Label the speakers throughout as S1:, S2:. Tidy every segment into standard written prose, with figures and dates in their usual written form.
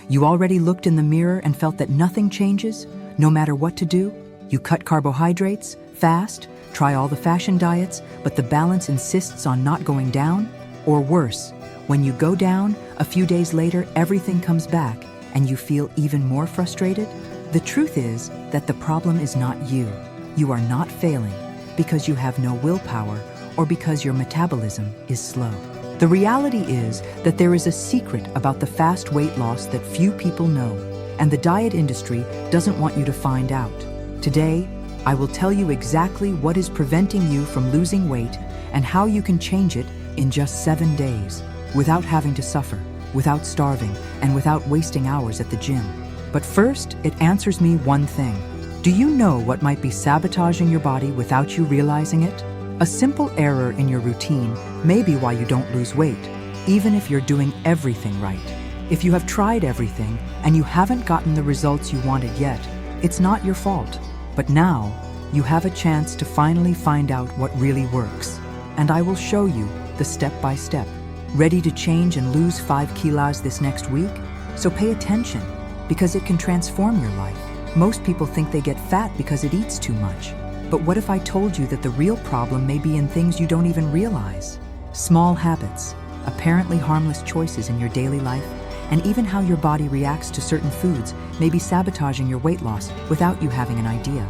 S1: You already looked in the mirror and felt that nothing changes, no matter what to do? You cut carbohydrates, fast, try all the fashion diets, but the balance insists on not going down? Or worse, when you go down, a few days later everything comes back and you feel even more frustrated? The truth is that the problem is not you. You are not failing because you have no willpower or because your metabolism is slow. The reality is that there is a secret about the fast weight loss that few people know, and the diet industry doesn't want you to find out. Today, I will tell you exactly what is preventing you from losing weight and how you can change it in just 7 days, without having to suffer, without starving, and without wasting hours at the gym. But first, it answers me one thing. Do you know what might be sabotaging your body without you realizing it? A simple error in your routine may be why you don't lose weight, even if you're doing everything right. If you have tried everything and you haven't gotten the results you wanted yet, it's not your fault. But now, you have a chance to finally find out what really works. And I will show you the step-by-step. Ready to change and lose 5 kilos this next week? So pay attention, because it can transform your life. Most people think they get fat because it eats too much. But what if I told you that the real problem may be in things you don't even realize? Small habits, apparently harmless choices in your daily life, and even how your body reacts to certain foods may be sabotaging your weight loss without you having an idea.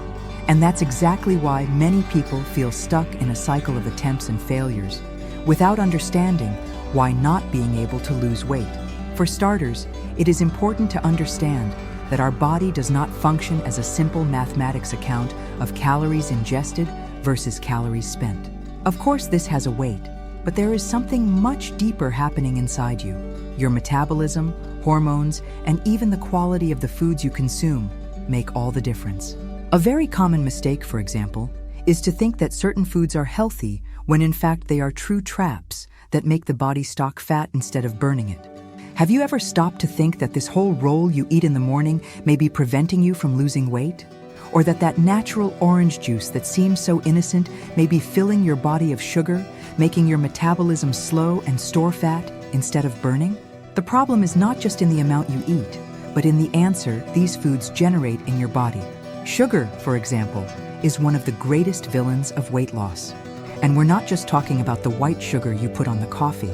S1: And that's exactly why many people feel stuck in a cycle of attempts and failures, without understanding why not being able to lose weight. For starters, it is important to understand that our body does not function as a simple mathematics account of calories ingested versus calories spent. Of course, this has a weight, but there is something much deeper happening inside you. Your metabolism, hormones, and even the quality of the foods you consume make all the difference. A very common mistake, for example, is to think that certain foods are healthy when in fact they are true traps that make the body stock fat instead of burning it. Have you ever stopped to think that this whole roll you eat in the morning may be preventing you from losing weight? Or that natural orange juice that seems so innocent may be filling your body of sugar, making your metabolism slow and store fat instead of burning? The problem is not just in the amount you eat, but in the answer these foods generate in your body. Sugar, for example, is one of the greatest villains of weight loss. And we're not just talking about the white sugar you put on the coffee.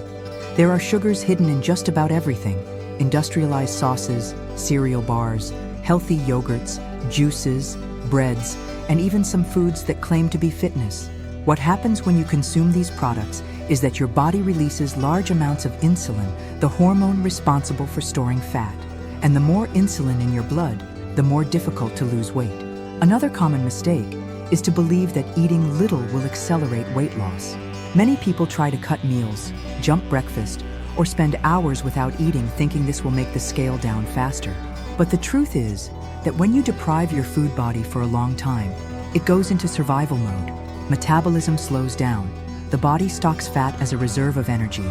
S1: There are sugars hidden in just about everything: industrialized sauces, cereal bars, healthy yogurts, juices, breads, and even some foods that claim to be fitness. What happens when you consume these products is that your body releases large amounts of insulin, the hormone responsible for storing fat. And the more insulin in your blood, the more difficult to lose weight. Another common mistake is to believe that eating little will accelerate weight loss. Many people try to cut meals, jump breakfast, or spend hours without eating thinking this will make the scale down faster. But the truth is that when you deprive your food body for a long time, it goes into survival mode. Metabolism slows down. The body stocks fat as a reserve of energy.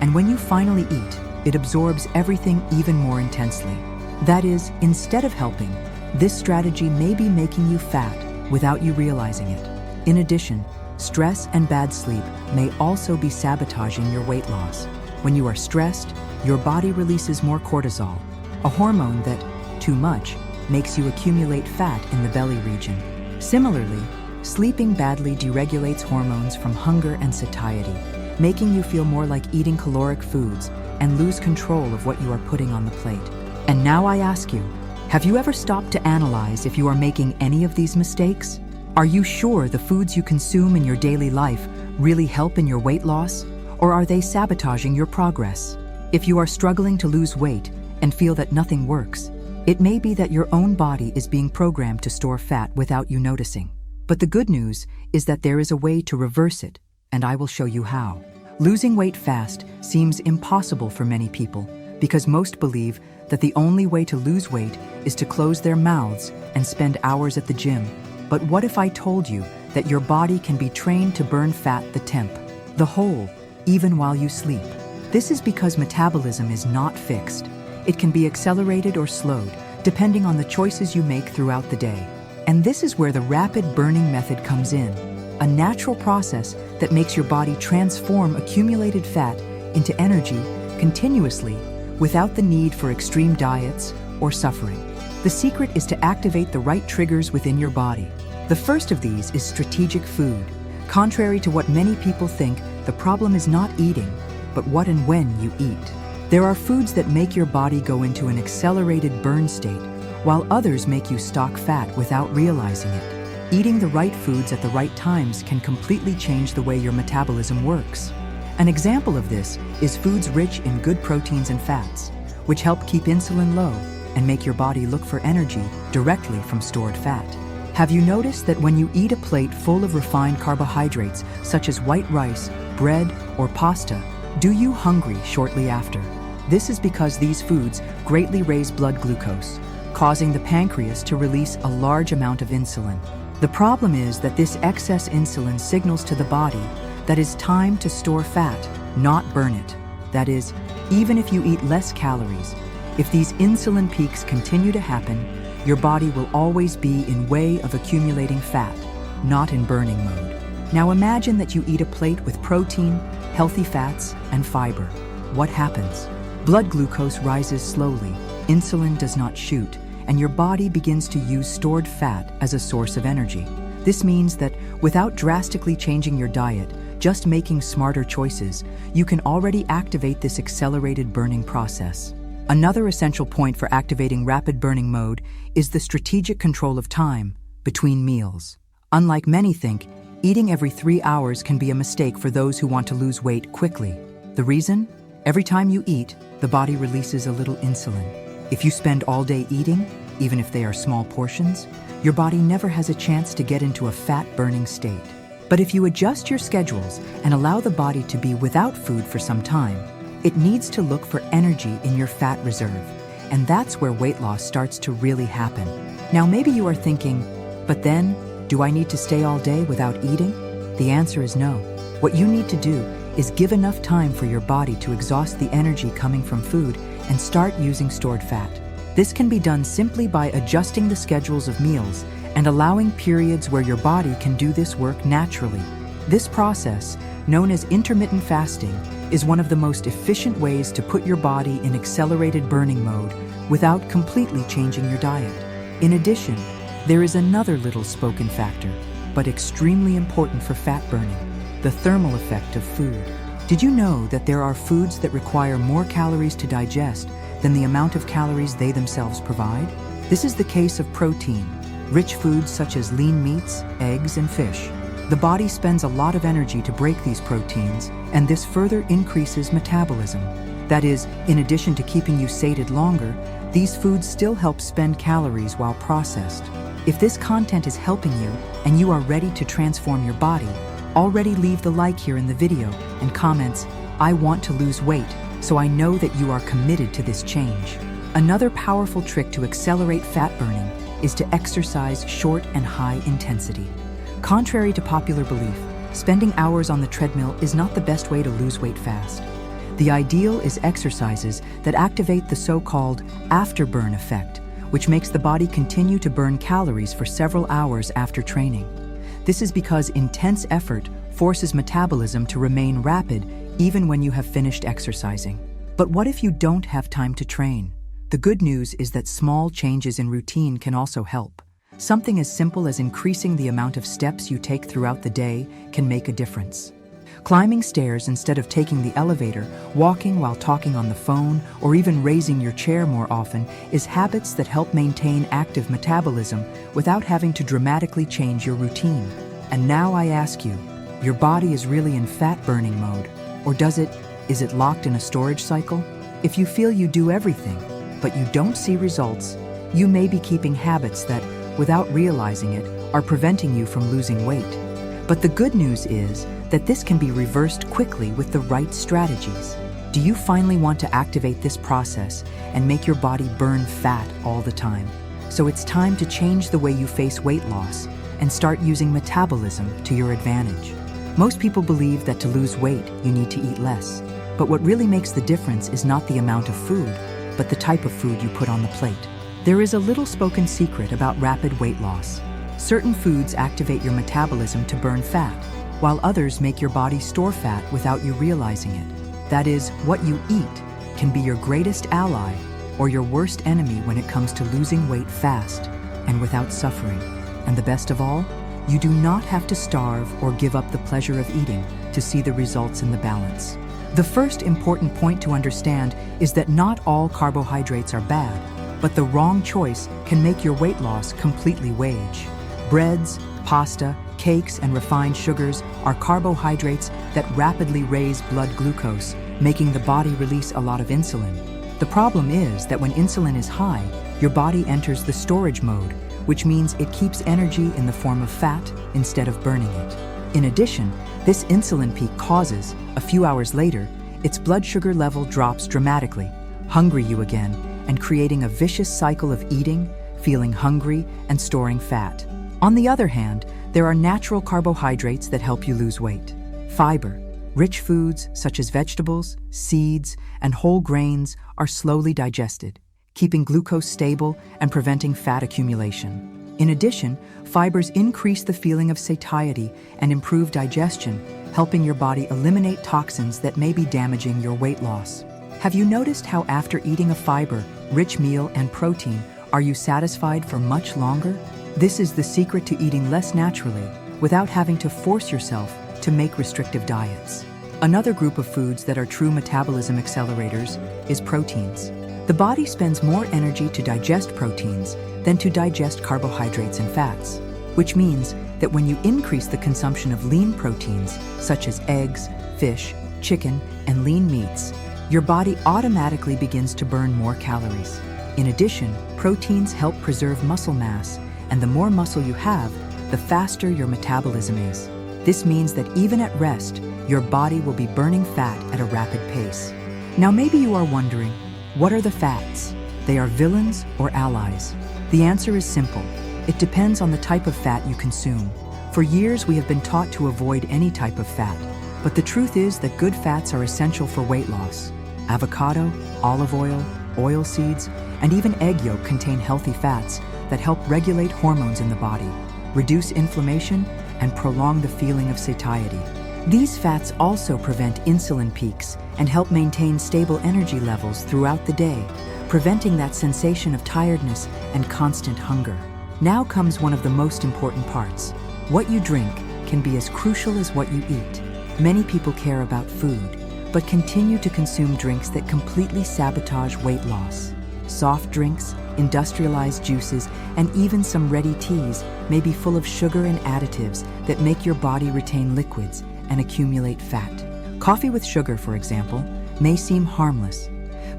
S1: And when you finally eat, it absorbs everything even more intensely. That is, instead of helping, this strategy may be making you fat without you realizing it. In addition, stress and bad sleep may also be sabotaging your weight loss. When you are stressed, your body releases more cortisol, a hormone that, too much, makes you accumulate fat in the belly region. Similarly, sleeping badly deregulates hormones from hunger and satiety, making you feel more like eating caloric foods and lose control of what you are putting on the plate. And now I ask you, have you ever stopped to analyze if you are making any of these mistakes? Are you sure the foods you consume in your daily life really help in your weight loss, or are they sabotaging your progress? If you are struggling to lose weight and feel that nothing works, it may be that your own body is being programmed to store fat without you noticing. But the good news is that there is a way to reverse it, and I will show you how. Losing weight fast seems impossible for many people because most believe that the only way to lose weight is to close their mouths and spend hours at the gym. But what if I told you that your body can be trained to burn fat the temp, the whole, even while you sleep? This is because metabolism is not fixed. It can be accelerated or slowed, depending on the choices you make throughout the day. And this is where the rapid burning method comes in, a natural process that makes your body transform accumulated fat into energy continuously without the need for extreme diets or suffering. The secret is to activate the right triggers within your body. The first of these is strategic food. Contrary to what many people think, the problem is not eating, but what and when you eat. There are foods that make your body go into an accelerated burn state, while others make you stock fat without realizing it. Eating the right foods at the right times can completely change the way your metabolism works. An example of this is foods rich in good proteins and fats, which help keep insulin low and make your body look for energy directly from stored fat. Have you noticed that when you eat a plate full of refined carbohydrates, such as white rice, bread, or pasta, do you hungry shortly after? This is because these foods greatly raise blood glucose, causing the pancreas to release a large amount of insulin. The problem is that this excess insulin signals to the body that it's time to store fat, not burn it. That is, even if you eat less calories, if these insulin peaks continue to happen, your body will always be in way of accumulating fat, not in burning mode. Now imagine that you eat a plate with protein, healthy fats, and fiber. What happens? Blood glucose rises slowly, insulin does not shoot, and your body begins to use stored fat as a source of energy. This means that without drastically changing your diet, just making smarter choices, you can already activate this accelerated burning process. Another essential point for activating rapid burning mode is the strategic control of time between meals. Unlike many think, eating every 3 hours can be a mistake for those who want to lose weight quickly. The reason? Every time you eat, the body releases a little insulin. If you spend all day eating, even if they are small portions, your body never has a chance to get into a fat-burning state. But if you adjust your schedules and allow the body to be without food for some time, it needs to look for energy in your fat reserve, and that's where weight loss starts to really happen. Now maybe you are thinking, but then, do I need to stay all day without eating? The answer is no. What you need to do is give enough time for your body to exhaust the energy coming from food and start using stored fat. This can be done simply by adjusting the schedules of meals and allowing periods where your body can do this work naturally. This process, known as intermittent fasting, is one of the most efficient ways to put your body in accelerated burning mode without completely changing your diet. In addition, there is another little spoken factor, but extremely important for fat burning: the thermal effect of food. Did you know that there are foods that require more calories to digest than the amount of calories they themselves provide? This is the case of protein, rich foods such as lean meats, eggs, and fish. The body spends a lot of energy to break these proteins, and this further increases metabolism. That is, in addition to keeping you sated longer, these foods still help spend calories while processed. If this content is helping you and you are ready to transform your body, already leave the like here in the video and comments, "I want to lose weight," so I know that you are committed to this change. Another powerful trick to accelerate fat burning is to exercise short and high intensity. Contrary to popular belief, spending hours on the treadmill is not the best way to lose weight fast. The ideal is exercises that activate the so-called afterburn effect, which makes the body continue to burn calories for several hours after training. This is because intense effort forces metabolism to remain rapid even when you have finished exercising. But what if you don't have time to train? The good news is that small changes in routine can also help. Something as simple as increasing the amount of steps you take throughout the day can make a difference. Climbing stairs instead of taking the elevator, walking while talking on the phone, or even raising your chair more often is habits that help maintain active metabolism without having to dramatically change your routine. And now I ask you, your body is really in fat-burning mode, or is it locked in a storage cycle? If you feel you do everything, but you don't see results, you may be keeping habits that, without realizing it, are preventing you from losing weight. But the good news is that this can be reversed quickly with the right strategies. Do you finally want to activate this process and make your body burn fat all the time? So it's time to change the way you face weight loss and start using metabolism to your advantage. Most people believe that to lose weight, you need to eat less. But what really makes the difference is not the amount of food, but the type of food you put on the plate. There is a little spoken secret about rapid weight loss. Certain foods activate your metabolism to burn fat, while others make your body store fat without you realizing it. That is, what you eat can be your greatest ally or your worst enemy when it comes to losing weight fast and without suffering. And the best of all, you do not have to starve or give up the pleasure of eating to see the results in the balance. The first important point to understand is that not all carbohydrates are bad, but the wrong choice can make your weight loss completely wage. Breads, pasta, cakes, and refined sugars are carbohydrates that rapidly raise blood glucose, making the body release a lot of insulin. The problem is that when insulin is high, your body enters the storage mode, which means it keeps energy in the form of fat instead of burning it. In addition, this insulin peak causes, a few hours later, its blood sugar level drops dramatically, hungry you again, and creating a vicious cycle of eating, feeling hungry, and storing fat. On the other hand, there are natural carbohydrates that help you lose weight. Fiber. Rich foods such as vegetables, seeds, and whole grains are slowly digested, keeping glucose stable and preventing fat accumulation. In addition, fibers increase the feeling of satiety and improve digestion, helping your body eliminate toxins that may be damaging your weight loss. Have you noticed how after eating a fiber-rich meal and protein, are you satisfied for much longer? This is the secret to eating less naturally without having to force yourself to make restrictive diets. Another group of foods that are true metabolism accelerators is proteins. The body spends more energy to digest proteins than to digest carbohydrates and fats, which means that when you increase the consumption of lean proteins, such as eggs, fish, chicken, and lean meats, your body automatically begins to burn more calories. In addition, proteins help preserve muscle mass, and the more muscle you have, the faster your metabolism is. This means that even at rest, your body will be burning fat at a rapid pace. Now maybe you are wondering, what are the fats? They are villains or allies? The answer is simple. It depends on the type of fat you consume. For years we have been taught to avoid any type of fat, but the truth is that good fats are essential for weight loss. Avocado, olive oil, oilseeds, and even egg yolk contain healthy fats that help regulate hormones in the body, reduce inflammation, and prolong the feeling of satiety. These fats also prevent insulin peaks and help maintain stable energy levels throughout the day, preventing that sensation of tiredness and constant hunger. Now comes one of the most important parts. What you drink can be as crucial as what you eat. Many people care about food, but continue to consume drinks that completely sabotage weight loss. Soft drinks, industrialized juices, and even some ready teas may be full of sugar and additives that make your body retain liquids and accumulate fat. Coffee with sugar, for example, may seem harmless,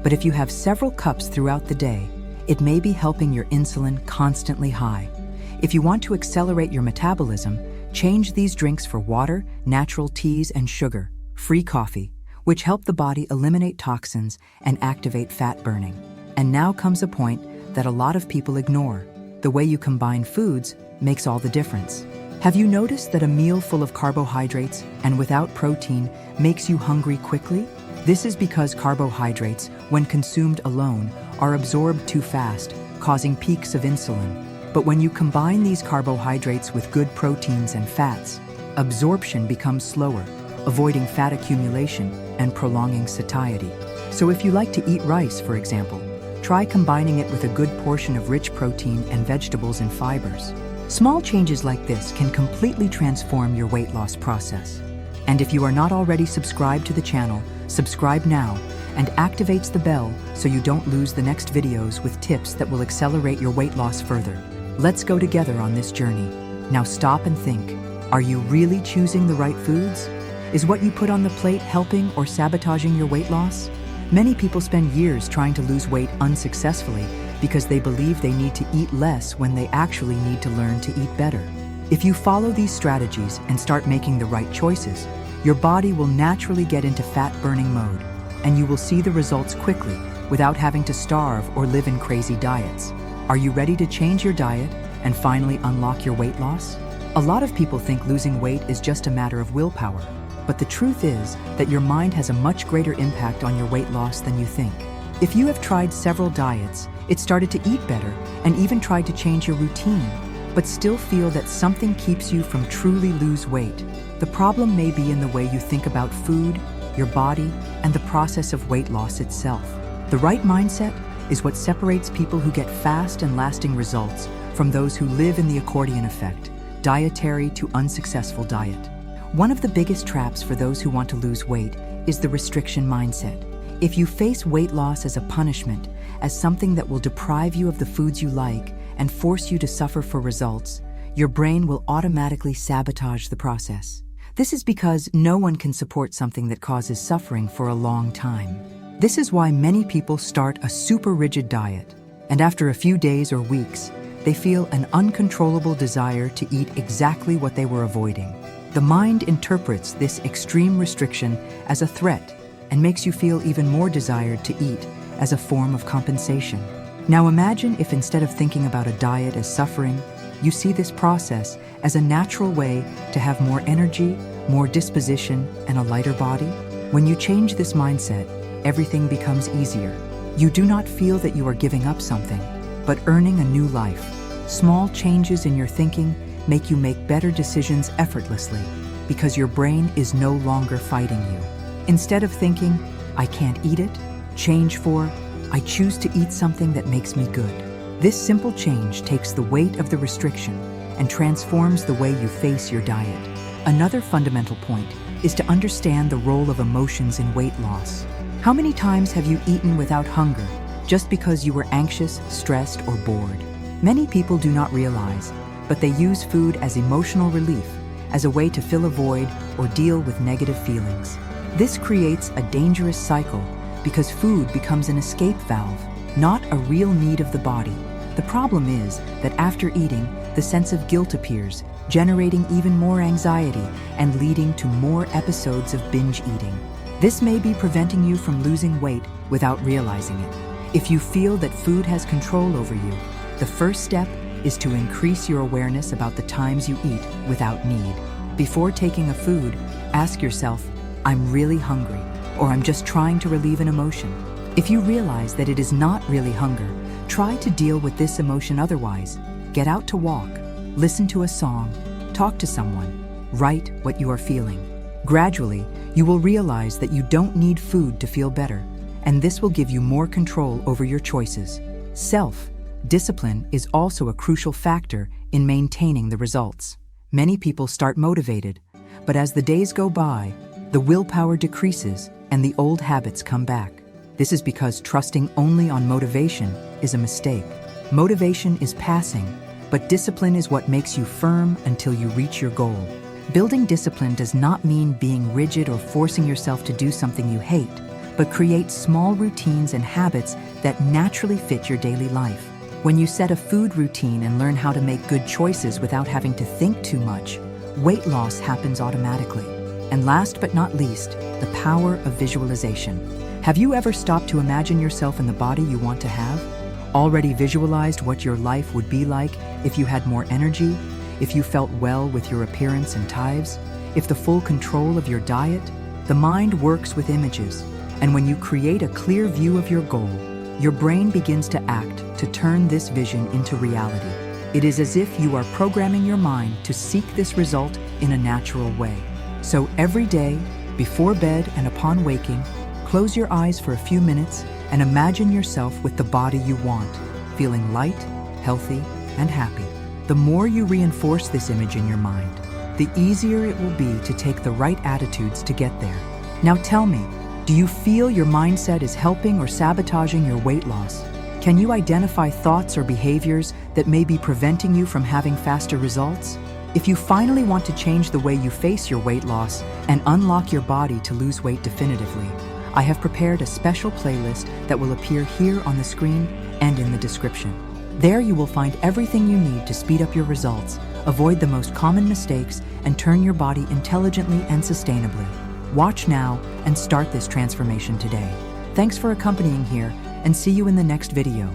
S1: but if you have several cups throughout the day, it may be helping your insulin constantly high. If you want to accelerate your metabolism, change these drinks for water, natural teas, and sugar-free coffee, which help the body eliminate toxins and activate fat burning. And now comes a point that a lot of people ignore. The way you combine foods makes all the difference. Have you noticed that a meal full of carbohydrates and without protein makes you hungry quickly? This is because carbohydrates, when consumed alone, are absorbed too fast, causing peaks of insulin. But when you combine these carbohydrates with good proteins and fats, absorption becomes slower, avoiding fat accumulation and prolonging satiety. So if you like to eat rice, for example, try combining it with a good portion of rich protein and vegetables and fibers. Small changes like this can completely transform your weight loss process. And if you are not already subscribed to the channel, subscribe now and activates the bell so you don't lose the next videos with tips that will accelerate your weight loss further. Let's go together on this journey. Now stop and think. Are you really choosing the right foods? Is what you put on the plate helping or sabotaging your weight loss? Many people spend years trying to lose weight unsuccessfully because they believe they need to eat less when they actually need to learn to eat better. If you follow these strategies and start making the right choices, your body will naturally get into fat-burning mode, and you will see the results quickly without having to starve or live in crazy diets. Are you ready to change your diet and finally unlock your weight loss? A lot of people think losing weight is just a matter of willpower, but the truth is that your mind has a much greater impact on your weight loss than you think. If you have tried several diets, it started to eat better, and even tried to change your routine, but still feel that something keeps you from truly lose weight, the problem may be in the way you think about food, your body, and the process of weight loss itself. The right mindset is what separates people who get fast and lasting results from those who live in the accordion effect, dietary to unsuccessful diet. One of the biggest traps for those who want to lose weight is the restriction mindset. If you face weight loss as a punishment, as something that will deprive you of the foods you like and force you to suffer for results, your brain will automatically sabotage the process. This is because no one can support something that causes suffering for a long time. This is why many people start a super rigid diet, and after a few days or weeks, they feel an uncontrollable desire to eat exactly what they were avoiding. The mind interprets this extreme restriction as a threat and makes you feel even more desired to eat as a form of compensation. Now imagine if instead of thinking about a diet as suffering, you see this process as a natural way to have more energy, more disposition, and a lighter body. When you change this mindset, everything becomes easier. You do not feel that you are giving up something, but earning a new life. Small changes in your thinking make you make better decisions effortlessly because your brain is no longer fighting you. Instead of thinking, I can't eat it, change for, I choose to eat something that makes me good. This simple change takes the weight of the restriction and transforms the way you face your diet. Another fundamental point is to understand the role of emotions in weight loss. How many times have you eaten without hunger just because you were anxious, stressed, or bored? Many people do not realize, but they use food as emotional relief, as a way to fill a void or deal with negative feelings. This creates a dangerous cycle because food becomes an escape valve, not a real need of the body. The problem is that after eating, the sense of guilt appears, generating even more anxiety and leading to more episodes of binge eating. This may be preventing you from losing weight without realizing it. If you feel that food has control over you, the first step is to increase your awareness about the times you eat without need. Before taking a food, ask yourself, I'm really hungry, or I'm just trying to relieve an emotion. If you realize that it is not really hunger, try to deal with this emotion otherwise. Get out to walk, listen to a song, talk to someone, write what you are feeling. Gradually, you will realize that you don't need food to feel better, and this will give you more control over your choices. Self-discipline is also a crucial factor in maintaining the results. Many people start motivated, but as the days go by, the willpower decreases and the old habits come back. This is because trusting only on motivation is a mistake. Motivation is passing, but discipline is what makes you firm until you reach your goal. Building discipline does not mean being rigid or forcing yourself to do something you hate, but create small routines and habits that naturally fit your daily life. When you set a food routine and learn how to make good choices without having to think too much, weight loss happens automatically. And last but not least, the power of visualization. Have you ever stopped to imagine yourself in the body you want to have? Already visualized what your life would be like if you had more energy, if you felt well with your appearance and tithes, if the full control of your diet? The mind works with images, and when you create a clear view of your goal, your brain begins to act to turn this vision into reality. It is as if you are programming your mind to seek this result in a natural way. So every day, before bed and upon waking, close your eyes for a few minutes and imagine yourself with the body you want, feeling light, healthy, and happy. The more you reinforce this image in your mind, the easier it will be to take the right attitudes to get there. Now tell me, do you feel your mindset is helping or sabotaging your weight loss? Can you identify thoughts or behaviors that may be preventing you from having faster results? If you finally want to change the way you face your weight loss and unlock your body to lose weight definitively, I have prepared a special playlist that will appear here on the screen and in the description. There you will find everything you need to speed up your results, avoid the most common mistakes, and turn your body intelligently and sustainably. Watch now and start this transformation today. Thanks for accompanying here, and see you in the next video.